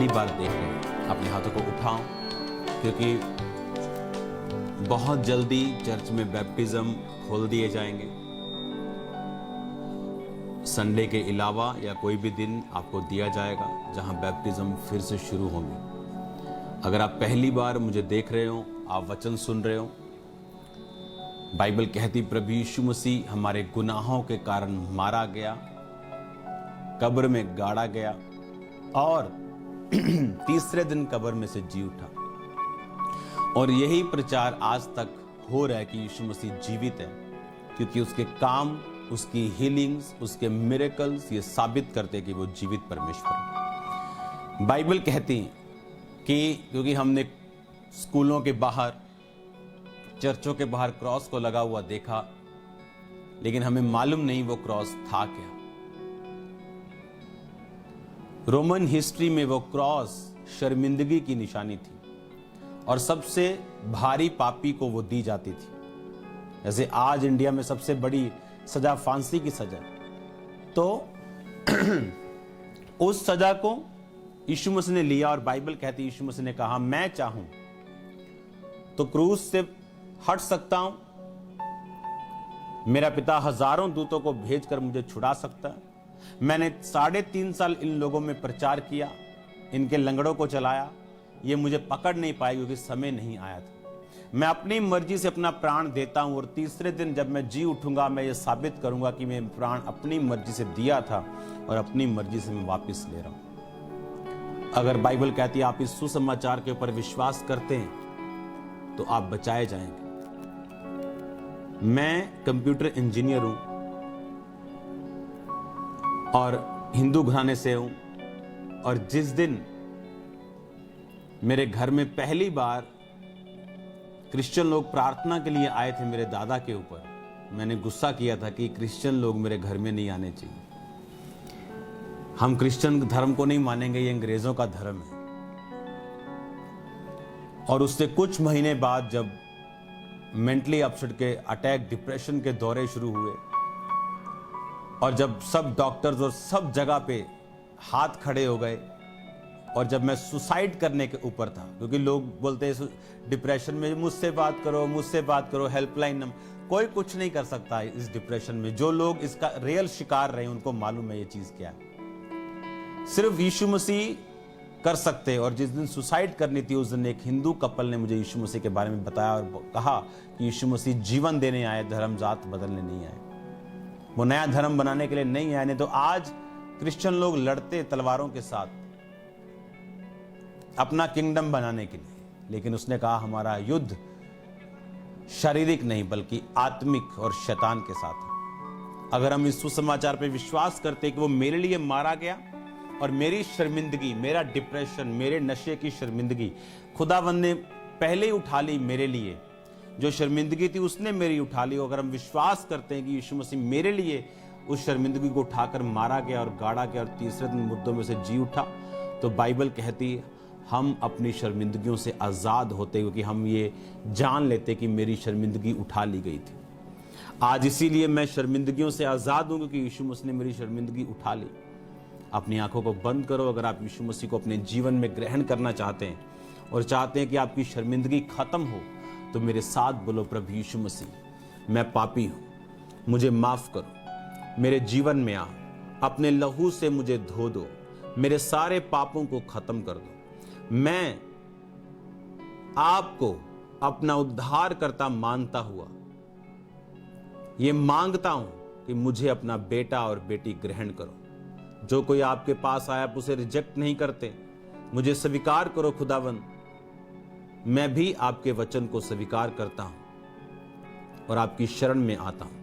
पहली बार देख रहे हैं, अपने हाथों को उठाओ, क्योंकि बहुत जल्दी चर्च में बैप्टिज्म खोल दिए जाएंगे। संडे के अलावा या कोई भी दिन आपको दिया जाएगा जहां बैप्टिज्म फिर से शुरू होंगी। अगर आप पहली बार मुझे देख रहे हो, आप वचन सुन रहे हो, बाइबल कहती प्रभु यीशु मसीह हमारे गुनाहों के कारण मारा गया, कब्र में गाड़ा गया और तीसरे दिन कब्र में से जी उठा। और यही प्रचार आज तक हो रहा है कि यीशु मसीह जीवित है, क्योंकि उसके काम, उसकी हीलिंग्स, उसके मिरेकल्स ये साबित करते हैं कि वो जीवित परमेश्वर है। बाइबल कहती कि क्योंकि हमने स्कूलों के बाहर, चर्चों के बाहर क्रॉस को लगा हुआ देखा, लेकिन हमें मालूम नहीं वो क्रॉस था क्या। रोमन हिस्ट्री में वो क्रॉस शर्मिंदगी की निशानी थी और सबसे भारी पापी को वो दी जाती थी। जैसे आज इंडिया में सबसे बड़ी सजा फांसी की सजा, तो उस सजा को यीशु मसीह ने लिया और बाइबल कहती है यीशु मसीह ने कहा मैं चाहूं तो क्रूस से हट सकता हूं, मेरा पिता हजारों दूतों को भेजकर मुझे छुड़ा सकता है। मैंने 3.5 साल इन लोगों में प्रचार किया, इनके लंगड़ों को चलाया, ये मुझे पकड़ नहीं पाए क्योंकि समय नहीं आया था। मैं अपनी मर्जी से अपना प्राण देता हूं और तीसरे दिन जब मैं जी उठूंगा मैं ये साबित करूंगा कि मैं प्राण अपनी मर्जी से दिया था और अपनी मर्जी से मैं वापस ले रहा हूं। अगर बाइबल कहती है आप इस सुसमाचार के ऊपर विश्वास करते हैं तो आप बचाए जाएंगे। मैं कंप्यूटर इंजीनियर हूं और हिंदू घराने से हूं, और जिस दिन मेरे घर में पहली बार क्रिश्चियन लोग प्रार्थना के लिए आए थे मेरे दादा के ऊपर, मैंने गुस्सा किया था कि क्रिश्चियन लोग मेरे घर में नहीं आने चाहिए। हम क्रिश्चियन धर्म को नहीं मानेंगे, ये अंग्रेजों का धर्म है। और उससे कुछ महीने बाद जब मेंटली अपसेट के अटैक, डिप्रेशन के दौरे शुरू हुए और जब सब डॉक्टर्स और सब जगह पे हाथ खड़े हो गए और जब मैं सुसाइड करने के ऊपर था, क्योंकि लोग बोलते हैं डिप्रेशन में मुझसे बात करो, हेल्पलाइन नंबर, कोई कुछ नहीं कर सकता है इस डिप्रेशन में। जो लोग इसका रियल शिकार रहे उनको मालूम है ये चीज क्या है। सिर्फ यीशु मसीह कर सकते हैं। और जिस दिन सुसाइड करनी थी उस दिन एक हिंदू कपल ने मुझे यीशु मसीह के बारे में बताया और कहा कि यीशु मसीह जीवन देने आए, धर्म जात बदलने नहीं आए, वो नया धर्म बनाने के लिए नहीं आए। नहीं तो आज क्रिश्चियन लोग लड़ते तलवारों के साथ अपना किंगडम बनाने के लिए, लेकिन उसने कहा हमारा युद्ध शारीरिक नहीं बल्कि आत्मिक और शैतान के साथ है। अगर हम इस सुसमाचार पे विश्वास करते कि वो मेरे लिए मारा गया और मेरी शर्मिंदगी, मेरा डिप्रेशन, मेरे नशे की शर्मिंदगी खुदावंद ने पहले ही उठा ली मेरे लिए, जो शर्मिंदगी थी उसने मेरी उठा ली। अगर हम विश्वास करते हैं कि यीशु मसीह मेरे लिए उस शर्मिंदगी को उठाकर मारा गया और गाड़ा गया और तीसरे दिन मुर्दों में से जी उठा, तो बाइबल कहती है हम अपनी शर्मिंदगियों से आज़ाद होते, क्योंकि हम ये जान लेते कि मेरी शर्मिंदगी उठा ली गई थी। आज इसीलिए मैं शर्मिंदगियों से आज़ाद हूँ क्योंकि यीशु मसीह ने मेरी शर्मिंदगी उठा ली। अपनी आंखों को बंद करो। अगर आप यीशु मसीह को अपने जीवन में ग्रहण करना चाहते हैं और चाहते हैं कि आपकी शर्मिंदगी खत्म हो, तो मेरे साथ बोलो प्रभु यीशु मसीह, मैं पापी हूँ, मुझे माफ करो, मेरे जीवन में आ, अपने लहू से मुझे धो दो, मेरे सारे पापों को खत्म कर दो। मैं आपको अपना उद्धारकर्ता मानता हुआ ये मांगता हूं कि मुझे अपना बेटा और बेटी ग्रहण करो। जो कोई आपके पास आया आप उसे रिजेक्ट नहीं करते, मुझे स्वीकार करो खुदावंद। मैं भी आपके वचन को स्वीकार करता हूं और आपकी शरण में आता हूं।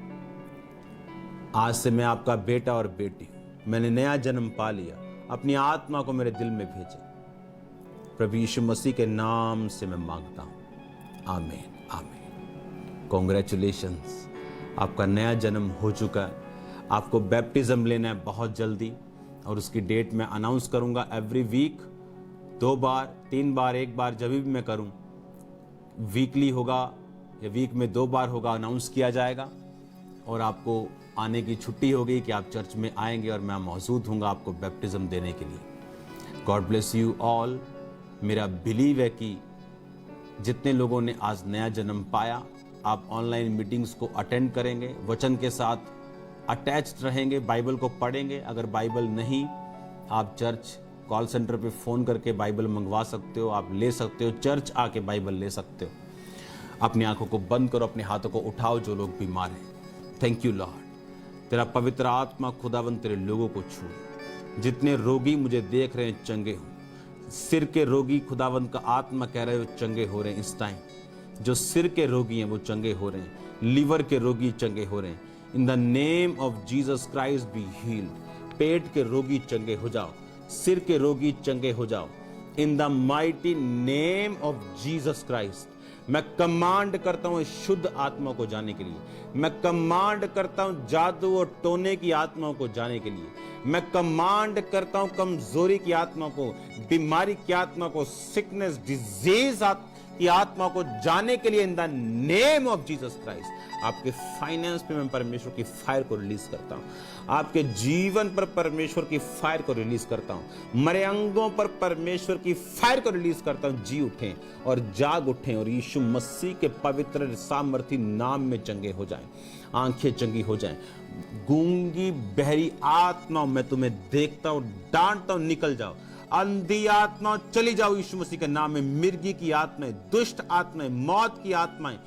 आज से मैं आपका बेटा और बेटी हूं, मैंने नया जन्म पा लिया, अपनी आत्मा को मेरे दिल में भेजा। प्रभु यीशु मसीह के नाम से मैं मांगता हूं, आमीन आमीन। कॉन्ग्रेचुलेशंस, आपका नया जन्म हो चुका है। आपको बैप्टिज्म लेना है बहुत जल्दी और उसकी डेट मैं अनाउंस करूंगा एवरी वीक, 2 बार 3 बार 1 बार जब भी मैं करूं, वीकली होगा या वीक में 2 बार होगा, अनाउंस किया जाएगा। और आपको आने की छुट्टी होगी कि आप चर्च में आएंगे और मैं मौजूद हूँगा आपको बैप्टिज्म देने के लिए। God bless you all. मेरा बिलीव है कि जितने लोगों ने आज नया जन्म पाया, आप ऑनलाइन मीटिंग्स को अटेंड करेंगे, वचन के साथ अटैच्ड रहेंगे, बाइबल को पढ़ेंगे। अगर बाइबल नहीं, आप चर्च कॉल सेंटर पे फ़ोन करके बाइबल मंगवा सकते हो, आप ले सकते हो, चर्च आके बाइबल ले सकते हो। अपनी आंखों को बंद करो, अपने हाथों को उठाओ जो लोग बीमार हैं। थैंक यू लॉर्ड, तेरा पवित्र आत्मा खुदावंत तेरे लोगों को छूए। जितने रोगी मुझे देख रहे हैं चंगे हो। सिर के रोगी खुदावंत का आत्मा कह रहे हो चंगे हो रहे हैं इस टाइम। जो सिर के रोगी हैं वो चंगे हो रहे हैं, लीवर के रोगी चंगे हो रहे हैं। In the name of Jesus Christ be healed. पेट के रोगी चंगे हो जाओ, सिर के रोगी चंगे हो जाओ। इन the mighty name of Jesus Christ मैं कमांड करता हूं शुद्ध आत्मा को जाने के लिए। मैं कमांड करता हूं जादू और टोने की आत्माओं को जाने के लिए। मैं कमांड करता हूं कमजोरी की आत्मा को, बीमारी की आत्मा को, सिकनेस डिजीज की आत्मा को जाने के लिए। इन the name of Jesus Christ आपके फाइनेंस पे मैं परमेश्वर की फायर को रिलीज करता हूं। आपके जीवन पर परमेश्वर की फायर को रिलीज करता हूं। मरे अंगों पर परमेश्वर की फायर को रिलीज करता हूं। जी उठें और जाग उठें और यीशु मसीह के पवित्र सामर्थी नाम में चंगे हो जाएं। आंखें चंगी हो जाएं। गूंगी बहरी आत्मा मैं तुम्हें देखता हूं, डांटता हूं, निकल जाओ। अंधी आत्मा चली जाओ यीशु मसीह के नाम में। मिर्गी की आत्माएं, दुष्ट आत्माएं, मौत की आत्माएं,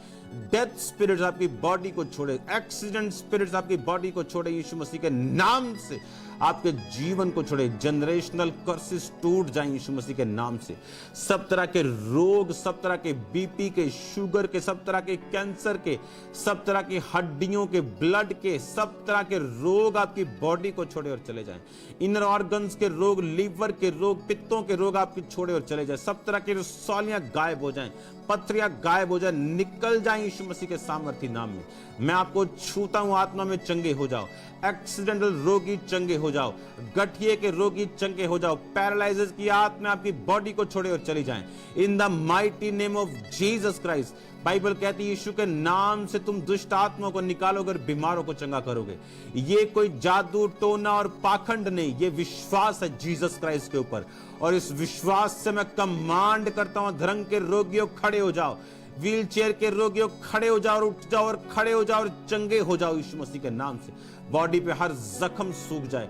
डेथ स्पिरिट्स आपकी बॉडी को छोड़े, एक्सीडेंट स्पिरिट्स आपकी बॉडी को छोड़े यीशु मसीह के नाम से। आपके जीवन को छोड़े। जनरेशनल कर्सेस टूट जाएं यीशु मसीह के नाम से। सब तरह के रोग, सब तरह के बीपी के, शुगर के, सब तरह के कैंसर के, सब तरह की हड्डियों के, ब्लड के, सब तरह के रोग आपकी बॉडी को छोड़े और चले जाएं। इनर ऑर्गन्स के रोग, लीवर के रोग, पित्तों के रोग आपकी छोड़े और चले जाएं। सब तरह की रसौलियां गायब हो जाएं, पथरियां गायब हो जाएं, निकल जाएं यीशु मसीह के सामर्थी नाम में। मैं आपको छूता हूं, आत्मा में चंगे हो जाओ। एक्सीडेंटल रोगी चंगे हो जाओ, गठिए के रोगी चंगे हो जाओ, पैरालाइसिस की आत्मा आपकी बॉडी को छोड़े और चली जाएं। इन the mighty name of Jesus Christ. Bible कहती है यीशु के नाम से तुम दुष्ट आत्मा को निकालोगे और बीमारों को चंगा करोगे। ये कोई जादू टोना और पाखंड नहीं, ये विश्वास है जीसस क्राइस्ट के ऊपर। और इस विश्वास से मैं कमांड करता हूं, धर्म के रोगियों खड़े हो जाओ, व्हील चेयर के रोगियों खड़े हो जाओ और उठ जाओ और खड़े हो जाओ और चंगे हो जाओ यीशु मसीह के नाम से। बॉडी पे हर जख्म सूख जाए,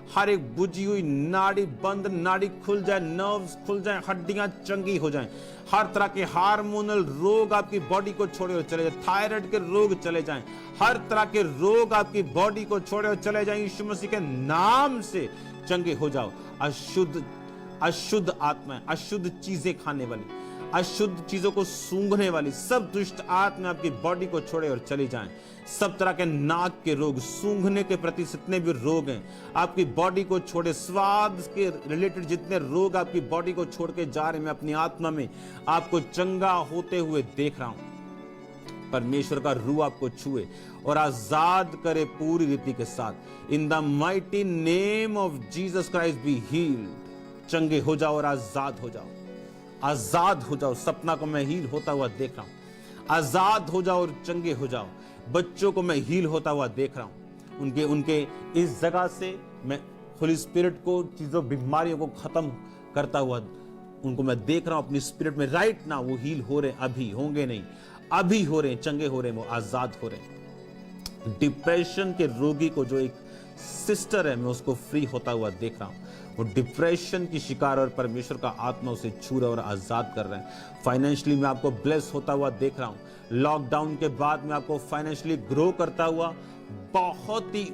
हर एक बुझी हुई नाड़ी बंद, नाड़ी खुल जाए, नर्व्स खुल जाए, हड्डियां चंगी हो जाएं। हर तरह के हार्मोनल रोग आपकी बॉडी को छोड़े और चले जाए। थायराइड के रोग चले जाएं। हर तरह के रोग आपकी बॉडी को छोड़े और चले जाएं यीशु मसीह के नाम से। चंगे हो जाओ। अशुद्ध आत्माएं, अशुद्ध चीजें खाने वाली, अशुद्ध चीजों को सूंघने वाली सब दुष्ट आत्मा आपकी बॉडी को छोड़े और चली जाएं। सब तरह के नाक के रोग, सूंघने के प्रति जितने भी रोग हैं आपकी बॉडी को छोड़े। स्वाद के रिलेटेड जितने रोग आपकी बॉडी को छोड़ के जा रहे हैं, मैं अपनी आत्मा में आपको चंगा होते हुए देख रहा हूं। परमेश्वर का रूह आपको छुए और आजाद करे पूरी रीति के साथ। In the mighty name of Jesus Christ be healed. चंगे हो जाओ और आजाद हो जाओ। आजाद हो जाओ। सपना को मैं हील होता हुआ देख रहा हूं। आजाद हो जाओ और चंगे हो जाओ। बच्चों को मैं हील होता हुआ देख रहा हूं। उनके इस जगह से मैं होली स्पिरिट को, चीजों, बीमारियों को खत्म करता हुआ उनको मैं देख रहा हूं अपनी स्पिरिट में। राइट ना वो हील हो रहे हैं, अभी होंगे नहीं, अभी हो रहे हैं, चंगे हो रहे हैं, वो आजाद हो रहे हैं। डिप्रेशन के रोगी को, जो एक सिस्टर है, मैं उसको फ्री होता हुआ देख रहा हूं। वो डिप्रेशन की शिकार और परमेश्वर का आत्मा उसे छू रहा और आजाद कर रहे हैं। फाइनेंशियली मैं आपको ब्लेस होता हुआ देख रहा हूं। लॉकडाउन के बाद मैं आपको फाइनेंशियली ग्रो करता हुआ, बहुत ही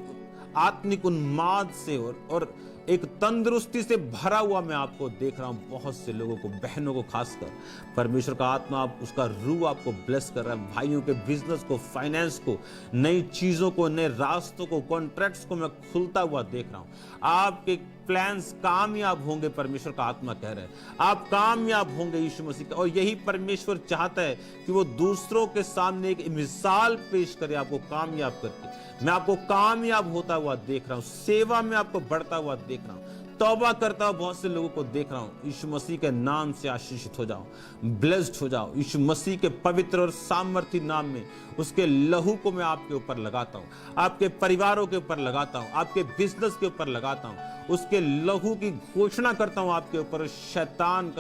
आत्मिक उन्माद से और एक तंदुरुस्ती से भरा हुआ मैं आपको देख रहा हूं। बहुत से लोगों को, बहनों को खासकर, परमेश्वर का आत्मा, आप उसका रूह आपको ब्लेस कर रहा है। भाइयों के बिजनेस को, फाइनेंस को, नई चीजों को, नए रास्तों को, कॉन्ट्रैक्ट्स को मैं खुलता हुआ देख रहा हूं। आपके प्लान्स कामयाब होंगे, परमेश्वर का आत्मा कह रहा है। आप कामयाब होंगे यीशु मसीह का। और यही परमेश्वर चाहता है कि वो दूसरों के सामने एक मिसाल पेश करे, आपको कामयाब करके। मैं आपको कामयाब होता हुआ देख रहा हूं। सेवा में आपको बढ़ता हुआ देख रहा हूं। तौबा करता हुआ बहुत से लोगों को देख रहा हूं। यीशु मसीह के नाम से आशीषित हो जाओ, ब्लेस्ड हो जाओ। यीशु मसीह के पवित्र और सामर्थी नाम में उसके लहू को मैं आपके ऊपर लगाता हूं, आपके परिवारों के ऊपर लगाता हूं, आपके बिजनेस के ऊपर लगाता हूं। उसके लहू की घोषणा करता हूं आपके ऊपर। शैतान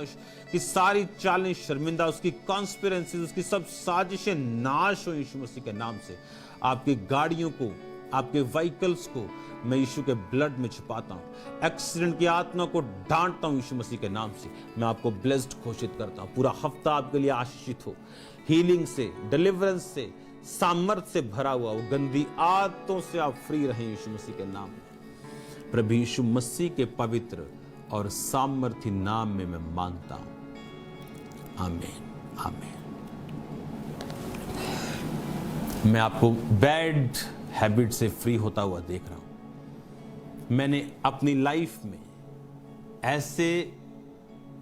की सारी चालें शर्मिंदा, उसकी कॉन्स्पिरेंसी, उसकी सब साजिशें नाश हो यीशु मसीह के नाम से। आपकी गाड़ियों को, आपके व्हीकल्स को मैं यीशु के ब्लड में छिपाता हूं। एक्सीडेंट की आत्मा को डांटता हूं यीशु मसीह के नाम से। मैं आपको ब्लेस्ड घोषित करता हूं। पूरा हफ्ता आपके लिए आशीषित हो, हीलिंग से, डिलीवरेंस से, सामर्थ से भरा हुआ हो। गंदी आदतों से आप फ्री रहें यीशु मसीह के नाम में। प्रभु यीशु मसीह के पवित्र और सामर्थी नाम में मैं मांगता हूं। आमीन, आमीन। मैं आपको बैड हैबिट से फ्री होता हुआ देख रहा हूं। मैंने अपनी लाइफ में ऐसे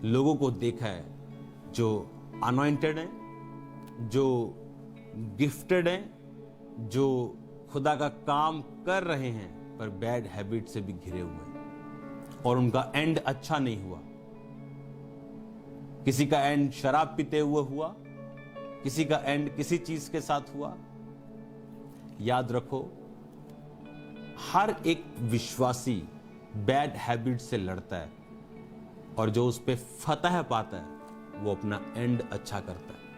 लोगों को देखा है जो अनॉइंटेड हैं, जो गिफ्टेड हैं, जो खुदा का काम कर रहे हैं, पर बैड हैबिट से भी घिरे हुए हैं और उनका एंड अच्छा नहीं हुआ। किसी का एंड शराब पीते हुए हुआ, किसी का एंड किसी चीज के साथ हुआ। याद रखो, हर एक विश्वासी बैड हैबिट से लड़ता है और जो उस पे फतह पाता है वो अपना एंड अच्छा करता है।